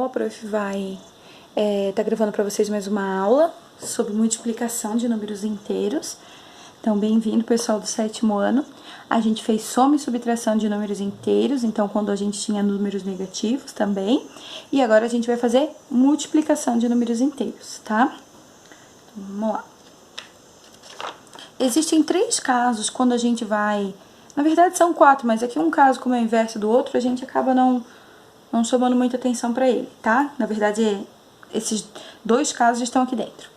a prof vai tá gravando para vocês mais uma aula sobre multiplicação de números inteiros. Então, bem-vindo, pessoal do 7º ano. A gente fez soma e subtração de números inteiros, então quando a gente tinha números negativos também. E agora a gente vai fazer multiplicação de números inteiros, tá? Então, vamos lá. Existem 3 casos quando a gente vai... Na verdade são 4, mas aqui um caso como é o inverso do outro, a gente acaba não chamando muita atenção para ele, tá? Na verdade, esses 2 casos estão aqui dentro.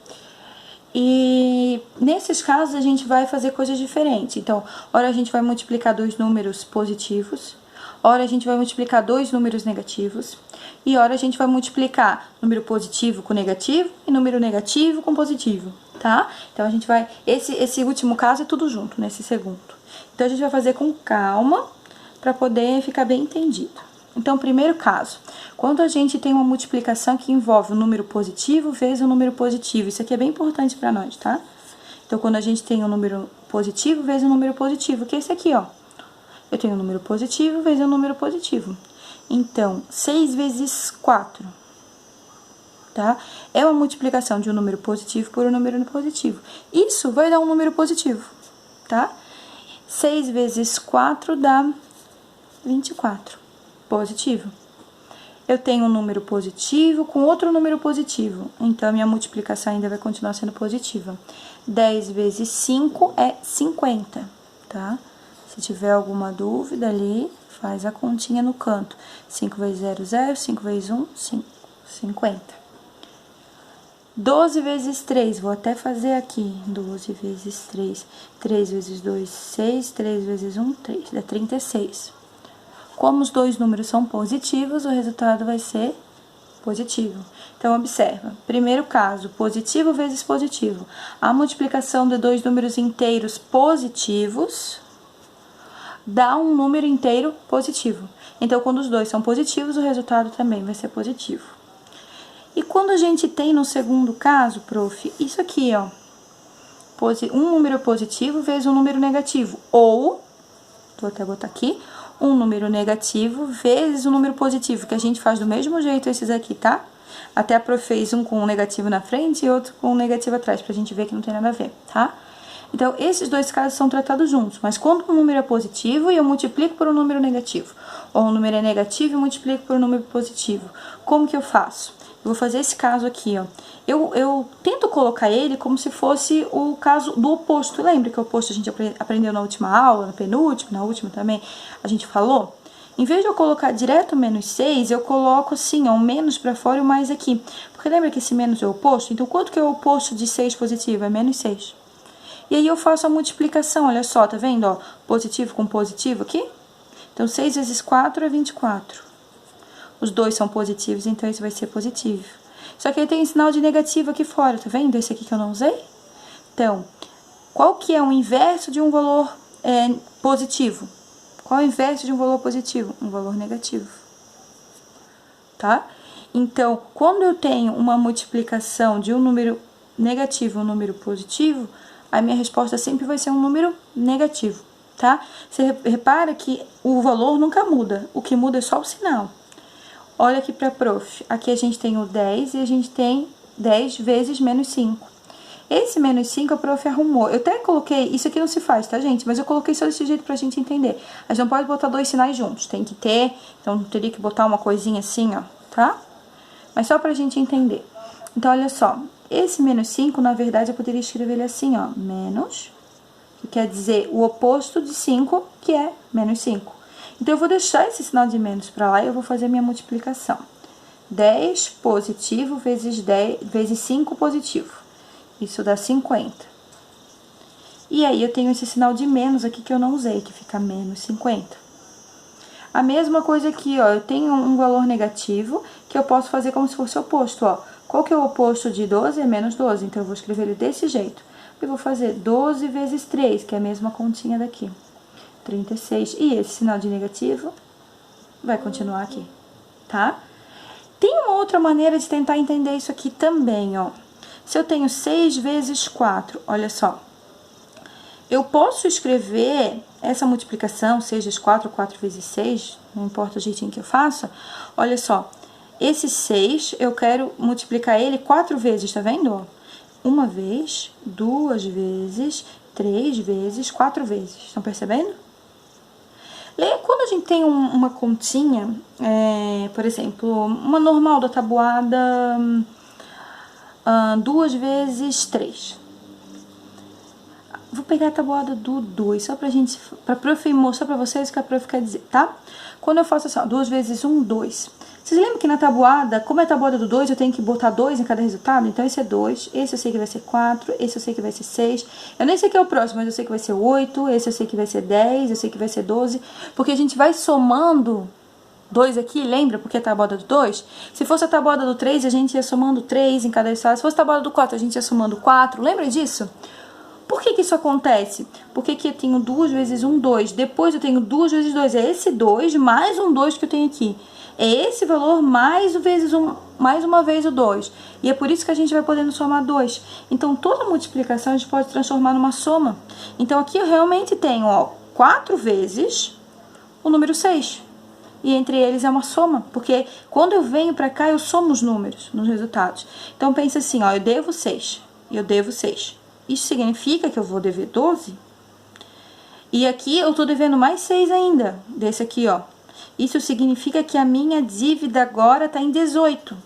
E nesses casos a gente vai fazer coisas diferentes. Então, ora a gente vai multiplicar 2 números positivos, ora a gente vai multiplicar 2 números negativos, e ora a gente vai multiplicar número positivo com negativo e número negativo com positivo, tá? Então, a gente vai... Esse último caso é tudo junto, nesse segundo. Então, a gente vai fazer com calma para poder ficar bem entendido. Então, primeiro caso, quando a gente tem uma multiplicação que envolve um número positivo vezes um número positivo, isso aqui é bem importante para nós, tá? Então, quando a gente tem um número positivo vezes um número positivo, que é esse aqui, ó. Eu tenho um número positivo vezes um número positivo. Então, 6 vezes 4, tá? É uma multiplicação de um número positivo por um número positivo. Isso vai dar um número positivo, tá? 6 vezes 4 dá 24. Positivo. Eu tenho um número positivo com outro número positivo, então a minha multiplicação ainda vai continuar sendo positiva. 10 vezes 5 é 50, tá? Se tiver alguma dúvida ali, faz a continha no canto. 5 vezes 0, 0, 5 vezes 1, 5, 50. 12 vezes 3, vou até fazer aqui, 12 vezes 3, 3 vezes 2, 6, 3 vezes 1, 3, dá 36. Como os 2 números são positivos, o resultado vai ser positivo. Então, observa. Primeiro caso, positivo vezes positivo. A multiplicação de 2 números inteiros positivos dá um número inteiro positivo. Então, quando os 2 são positivos, o resultado também vai ser positivo. E quando a gente tem no segundo caso, prof, isso aqui, ó, um número positivo vezes um número negativo. Ou, vou até botar aqui, um número negativo vezes um número positivo, que a gente faz do mesmo jeito esses aqui, tá? Até a prof fez um com um negativo na frente e outro com um negativo atrás, pra gente ver que não tem nada a ver, tá? Então, esses 2 casos são tratados juntos, mas quando um número é positivo e eu multiplico por um número negativo, ou um número é negativo e eu multiplico por um número positivo, como que eu faço? Eu vou fazer esse caso aqui, ó. Eu tento colocar ele como se fosse o caso do oposto. Lembra que o oposto a gente aprendeu na última aula, na penúltima, na última também, a gente falou? Em vez de eu colocar direto menos 6, eu coloco assim, ó, um menos pra fora e o mais aqui. Porque lembra que esse menos é o oposto? Então, quanto que é o oposto de 6 positivo? É menos 6. E aí eu faço a multiplicação, olha só, tá vendo, ó? Positivo com positivo aqui. Então, 6 vezes 4 é 24. Os 2 são positivos, então esse vai ser positivo. Só que aí tem sinal de negativo aqui fora, tá vendo? Esse aqui que eu não usei. Então, qual que é o inverso de um valor positivo? Qual é o inverso de um valor positivo? Um valor negativo. Tá? Então, quando eu tenho uma multiplicação de um número negativo e um número positivo, a minha resposta sempre vai ser um número negativo, tá? Você repara que o valor nunca muda, o que muda é só o sinal. Olha aqui pra prof, aqui a gente tem o 10 e a gente tem 10 vezes menos 5. Esse menos 5 a prof arrumou. Eu até coloquei, isso aqui não se faz, tá, gente? Mas eu coloquei só desse jeito pra gente entender. A gente não pode botar 2 sinais juntos, tem que ter, então teria que botar uma coisinha assim, ó, tá? Mas só pra gente entender. Então, olha só, esse menos 5, na verdade, eu poderia escrever ele assim, ó, menos, que quer dizer o oposto de 5, que é menos 5. Então, eu vou deixar esse sinal de menos para lá e eu vou fazer a minha multiplicação. 10 positivo vezes 5 positivo. Isso dá 50. E aí, eu tenho esse sinal de menos aqui que eu não usei, que fica menos 50. A mesma coisa aqui, ó, eu tenho um valor negativo que eu posso fazer como se fosse o oposto, ó. Qual que é o oposto de 12? É menos 12. Então, eu vou escrever ele desse jeito. Eu vou fazer 12 vezes 3, que é a mesma continha daqui. 36. E esse sinal de negativo vai continuar aqui, tá? Tem uma outra maneira de tentar entender isso aqui também, ó. Se eu tenho 6 vezes 4, olha só. Eu posso escrever essa multiplicação, 6 vezes 4, 4 vezes 6, não importa o jeitinho que eu faça. Olha só, Esse 6, eu quero multiplicar ele 4 vezes, tá vendo? Ó, 1 vez, 2 vezes, 3 vezes, 4 vezes. Estão percebendo? Quando a gente tem uma continha, por exemplo, uma normal da tabuada 2 vezes 3. Vou pegar a tabuada do 2, só pra prof mostrar pra vocês o que a prof quer dizer, tá? Quando eu faço assim, ó, 2 vezes 1, 2. Vocês lembram que na tabuada, como é a tabuada do 2, eu tenho que botar 2 em cada resultado? Então, esse é 2, esse eu sei que vai ser 4, esse eu sei que vai ser 6. Eu nem sei que é o próximo, mas eu sei que vai ser 8, esse eu sei que vai ser 10, eu sei que vai ser 12. Porque a gente vai somando 2 aqui, lembra? Porque é a tabuada do 2. Se fosse a tabuada do 3, a gente ia somando 3 em cada resultado. Se fosse a tabuada do 4, a gente ia somando 4. Lembra disso? Por que isso acontece? Porque aqui eu tenho 2 vezes 1, 2. Depois eu tenho 2 vezes 2. É esse 2 mais um 2 que eu tenho aqui. É esse valor mais vezes mais uma vez o 2. E é por isso que a gente vai podendo somar 2. Então, toda multiplicação a gente pode transformar numa soma. Então, aqui eu realmente tenho, ó, 4 vezes o número 6. E entre eles é uma soma. Porque quando eu venho pra cá, eu somo os números nos resultados. Então, pensa assim, ó, eu devo 6. Eu devo 6. Isso significa que eu vou dever 12. E aqui eu tô devendo mais 6 ainda, desse aqui, ó. Isso significa que a minha dívida agora tá em 18.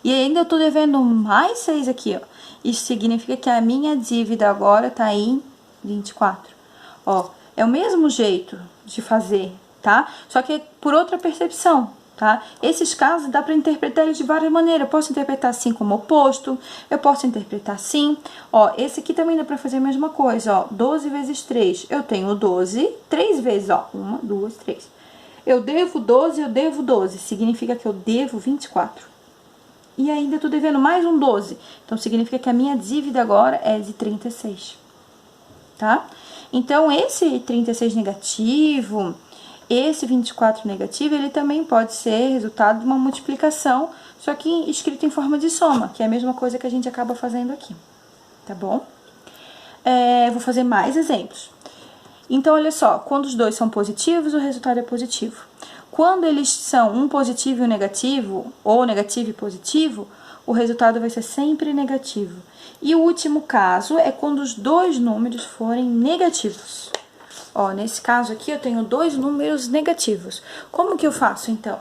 E ainda eu tô devendo mais 6 aqui, ó. Isso significa que a minha dívida agora tá em 24. Ó, é o mesmo jeito de fazer, tá? Só que por outra percepção. Tá? Esses casos dá para interpretar eles de várias maneiras. Eu posso interpretar assim como oposto, eu posso interpretar assim. Ó, esse aqui também dá para fazer a mesma coisa, ó. 12 vezes 3, eu tenho 12, 3 vezes, ó. 1, 2, 3. Eu devo 12, eu devo 12. Significa que eu devo 24. E ainda eu tô devendo mais um 12. Então, significa que a minha dívida agora é de 36. Tá? Então, esse 36 negativo... Esse 24 negativo, ele também pode ser resultado de uma multiplicação, só que escrito em forma de soma, que é a mesma coisa que a gente acaba fazendo aqui, tá bom? Vou fazer mais exemplos. Então, olha só, quando os dois são positivos, o resultado é positivo. Quando eles são um positivo e um negativo, ou negativo e positivo, o resultado vai ser sempre negativo. E o último caso é quando os dois números forem negativos. Ó, nesse caso aqui eu tenho 2 números negativos. Como que eu faço, então?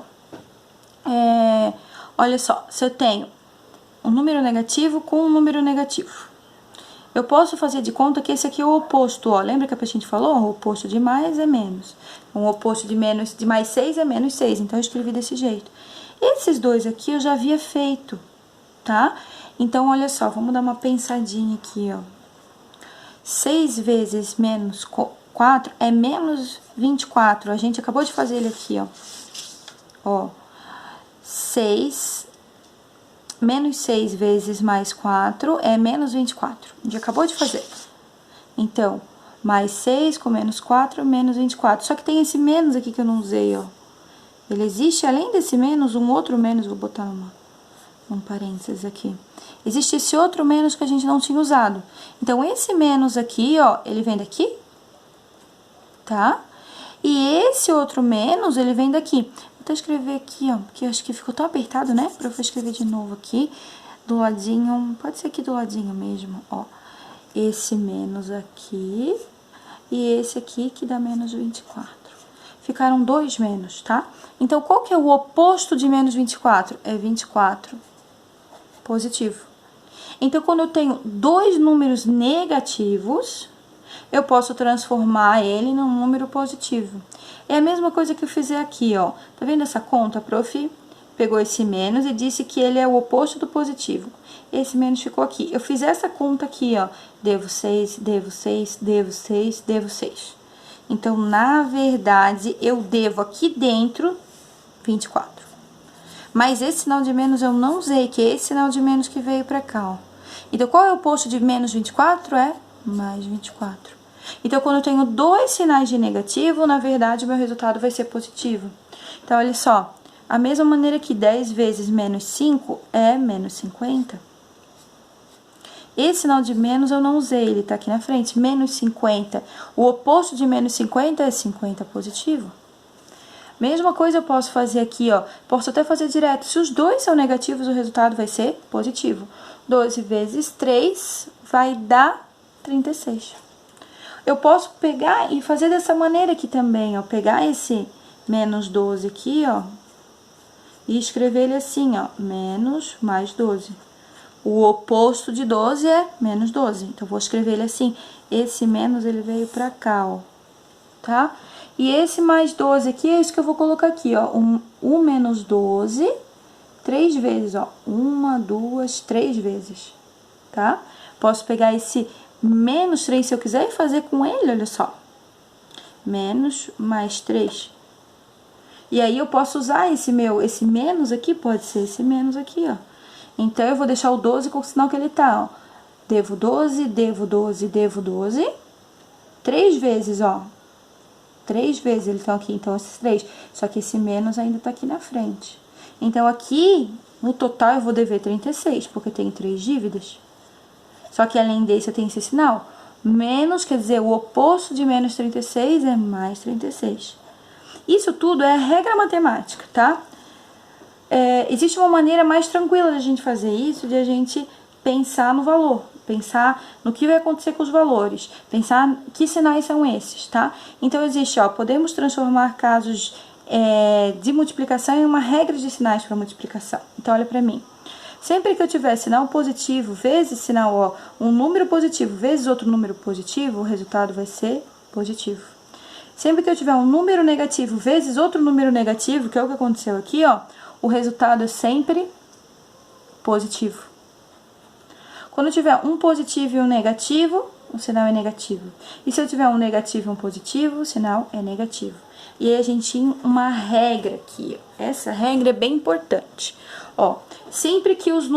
Olha só, se eu tenho um número negativo com um número negativo, eu posso fazer de conta que esse aqui é o oposto, ó. Lembra que a gente falou? O oposto de mais é menos. O oposto de mais 6 é menos 6, então eu escrevi desse jeito. Esses dois aqui eu já havia feito, tá? Então, olha só, vamos dar uma pensadinha aqui, ó. 6 vezes menos 4 é menos 24. A gente acabou de fazer ele aqui, ó. Ó, 6, menos 6 vezes mais 4 é menos 24. A gente acabou de fazer. Então, mais 6 com menos 4, menos 24. Só que tem esse menos aqui que eu não usei, ó. Ele existe, além desse menos, um outro menos. Vou botar um parênteses aqui. Existe esse outro menos que a gente não tinha usado. Então, esse menos aqui, ó, ele vem daqui, tá? E esse outro menos, ele vem daqui. Vou até escrever aqui, ó, porque eu acho que ficou tão apertado, né? Pra eu escrever de novo aqui, do ladinho, pode ser aqui do ladinho mesmo, ó. Esse menos aqui e esse aqui que dá menos 24. Ficaram 2 menos, tá? Então, qual que é o oposto de menos 24? É 24 positivo. Então, quando eu tenho 2 números negativos, eu posso transformar ele num número positivo. É a mesma coisa que eu fizer aqui, ó. Tá vendo essa conta? A prof pegou esse menos e disse que ele é o oposto do positivo. Esse menos ficou aqui. Eu fiz essa conta aqui, ó. Devo 6, devo 6, devo 6, devo 6. Então, na verdade, eu devo aqui dentro 24. Mas esse sinal de menos eu não usei, que é esse sinal de menos que veio pra cá, ó. Então, qual é o oposto de menos 24? É mais 24. Então, quando eu tenho 2 sinais de negativo, na verdade, o meu resultado vai ser positivo. Então, olha só. A mesma maneira que 10 vezes menos 5 é menos 50. Esse sinal de menos eu não usei, ele tá aqui na frente. Menos 50. O oposto de menos 50 é 50 positivo. Mesma coisa eu posso fazer aqui, ó. Posso até fazer direto. Se os dois são negativos, o resultado vai ser positivo. 12 vezes 3 vai dar 36. Eu posso pegar e fazer dessa maneira aqui também, ó. Pegar esse menos 12 aqui, ó. E escrever ele assim, ó. Menos mais 12. O oposto de 12 é menos 12. Então, eu vou escrever ele assim. Esse menos, ele veio pra cá, ó. Tá? E esse mais 12 aqui, é isso que eu vou colocar aqui, ó. O menos 12, 3 vezes, ó. 1, 2, 3 vezes, tá? Posso pegar esse menos 3 se eu quiser e fazer com ele, olha só. Menos mais 3. E aí, eu posso usar esse menos aqui, pode ser esse menos aqui, ó. Então, eu vou deixar o 12 com o sinal que ele tá, ó. Devo 12, devo 12, devo 12. 3 vezes, ó. 3 vezes eles estão aqui, então esses 3. Só que esse menos ainda tá aqui na frente. Então, aqui, no total, eu vou dever 36, porque tem 3 dívidas. Só que além desse, eu tenho esse sinal. Menos, quer dizer, o oposto de menos 36 é mais 36. Isso tudo é a regra matemática, tá? Existe uma maneira mais tranquila de a gente fazer isso, de a gente pensar no valor, pensar no que vai acontecer com os valores, pensar que sinais são esses, tá? Então, existe, ó, podemos transformar casos de multiplicação em uma regra de sinais para multiplicação. Então, olha pra mim. Sempre que eu tiver sinal positivo vezes sinal, ó, um número positivo vezes outro número positivo, o resultado vai ser positivo. Sempre que eu tiver um número negativo vezes outro número negativo, que é o que aconteceu aqui, ó, o resultado é sempre positivo. Quando eu tiver um positivo e um negativo, o sinal é negativo. E se eu tiver um negativo e um positivo, o sinal é negativo. E aí a gente tem uma regra aqui. Essa regra é bem importante. Ó, sempre que os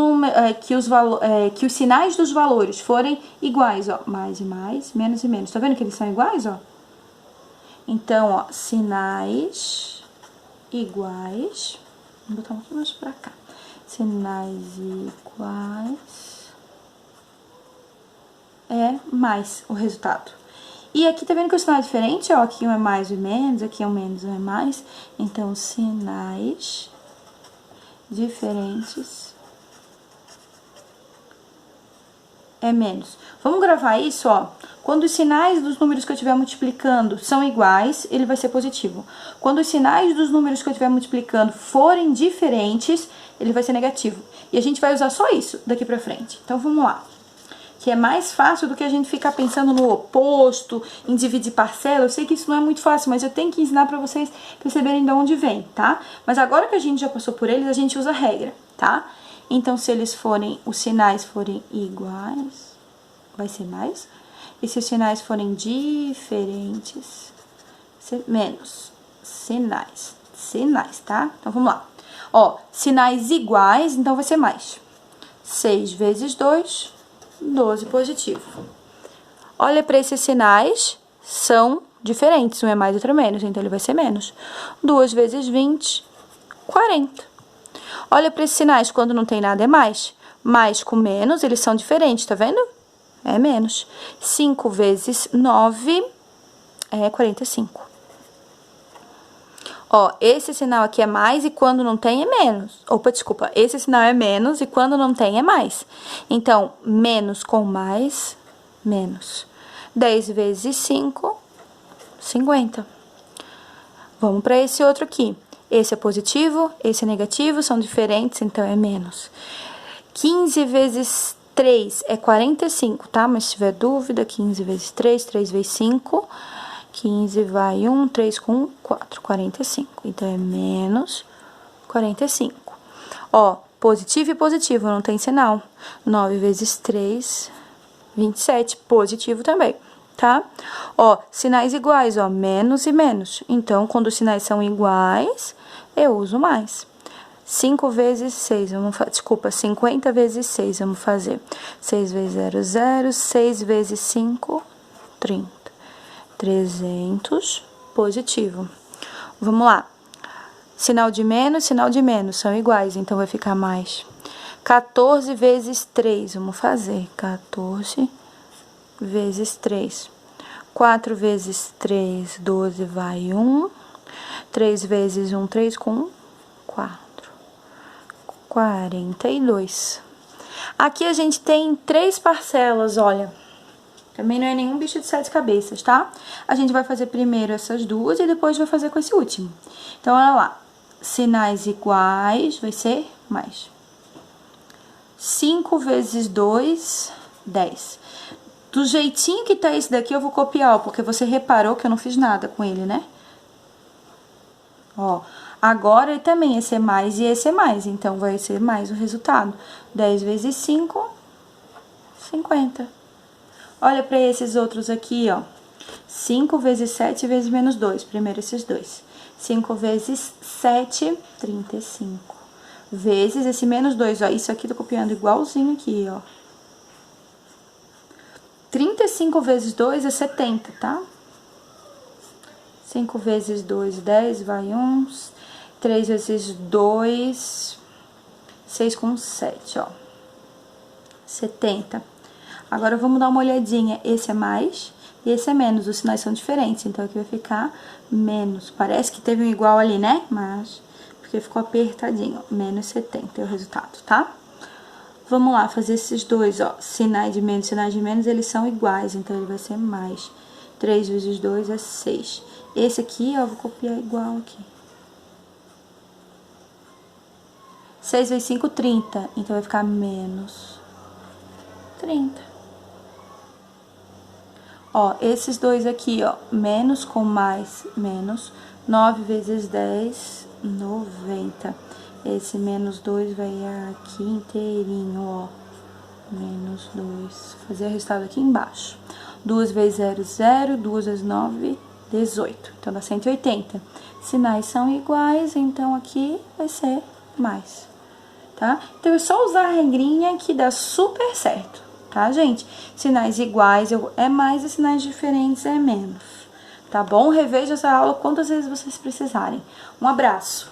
sinais dos valores forem iguais, ó, mais e mais, menos e menos. Tá vendo que eles são iguais, ó? Então, ó, sinais iguais. Vou botar um pouquinho mais pra cá. Sinais iguais é mais o resultado. E aqui tá vendo que o sinal é diferente, ó, aqui um é mais e menos, aqui é um menos e um é mais. Então, sinais diferentes é menos. Vamos gravar isso, ó. Quando os sinais dos números que eu estiver multiplicando são iguais, ele vai ser positivo. Quando os sinais dos números que eu estiver multiplicando forem diferentes, ele vai ser negativo. E a gente vai usar só isso daqui pra frente. Então, vamos lá. Que é mais fácil do que a gente ficar pensando no oposto, em dividir parcela. Eu sei que isso não é muito fácil, mas eu tenho que ensinar pra vocês perceberem de onde vem, tá? Mas agora que a gente já passou por eles, a gente usa a regra, tá? Então, se os sinais forem iguais, vai ser mais. E se os sinais forem diferentes, menos. Sinais, tá? Então, vamos lá. Ó, sinais iguais, então vai ser mais. 6 vezes 2, 12 positivo. Olha para esses sinais, são diferentes. Um é mais, outro é menos, então ele vai ser menos. 2 vezes 20, 40. Olha para esses sinais, quando não tem nada é mais. Mais com menos, eles são diferentes, tá vendo? É menos. 5 vezes 9 é 45. Ó, esse sinal aqui é mais e quando não tem é menos. Opa, desculpa. Esse sinal é menos e quando não tem é mais. Então, menos com mais, menos. 10 vezes 5, 50. Vamos para esse outro aqui. Esse é positivo, esse é negativo, são diferentes, então é menos. 15 vezes 3 é 45, tá? Mas se tiver dúvida, 15 vezes 3, 3 vezes 5... 15 vai 1, 3 com 1, 4, 45. Então, é menos 45. Ó, positivo e positivo, não tem sinal. 9 vezes 3, 27. Positivo também, tá? Ó, sinais iguais, ó, menos e menos. Então, quando os sinais são iguais, eu uso mais. 5 vezes 6, vamos fazer, desculpa, 50 vezes 6, vamos fazer. 6 vezes 0, 0, 6 vezes 5, 30. 300, positivo. Vamos lá. Sinal de menos, são iguais, então vai ficar mais. 14 vezes 3, vamos fazer. 14 vezes 3. 4 vezes 3, 12, vai 1. 3 vezes 1, 3 com 1, 4. 42. Aqui a gente tem 3 parcelas, olha. Também não é nenhum bicho de 7 cabeças, tá? A gente vai fazer primeiro essas duas e depois vai fazer com esse último. Então, olha lá. Sinais iguais vai ser mais. 5 vezes 2, 10. Do jeitinho que tá esse daqui, eu vou copiar, ó, porque você reparou que eu não fiz nada com ele, né? Ó, agora também esse é mais e esse é mais, então vai ser mais o resultado. 10 vezes 5, 50. Olha pra esses outros aqui, ó. 5 vezes 7 vezes menos 2, primeiro esses dois. 5 vezes 7, 35. Vezes esse menos 2, ó, isso aqui tô copiando igualzinho aqui, ó. 35 vezes 2 é 70, tá? 5 vezes 2, 10, vai 1. 3 vezes 2, 6 com 7, ó. 70. Agora, vamos dar uma olhadinha. Esse é mais e esse é menos. Os sinais são diferentes, então aqui vai ficar menos. Parece que teve um igual ali, né? Mas, porque ficou apertadinho. Menos 70 é o resultado, tá? Vamos lá, fazer esses dois, ó. Sinais de menos, eles são iguais, então ele vai ser mais. 3 vezes 2 é 6. Esse aqui, ó, eu vou copiar igual aqui. 6 vezes 5, 30. Então, vai ficar menos 30. Ó, esses dois aqui, ó, menos com mais, menos. 9 vezes 10, 90. Esse menos 2 vai aqui inteirinho, ó. Menos 2. Fazer o resultado aqui embaixo. 2 vezes 0, 0. 2 vezes 9, 18. Então, dá 180. Sinais são iguais, então aqui vai ser mais, tá? Então, é só usar a regrinha que dá super certo, tá, gente? Sinais iguais é mais e sinais diferentes é menos, tá bom? Reveja essa aula quantas vezes vocês precisarem. Um abraço!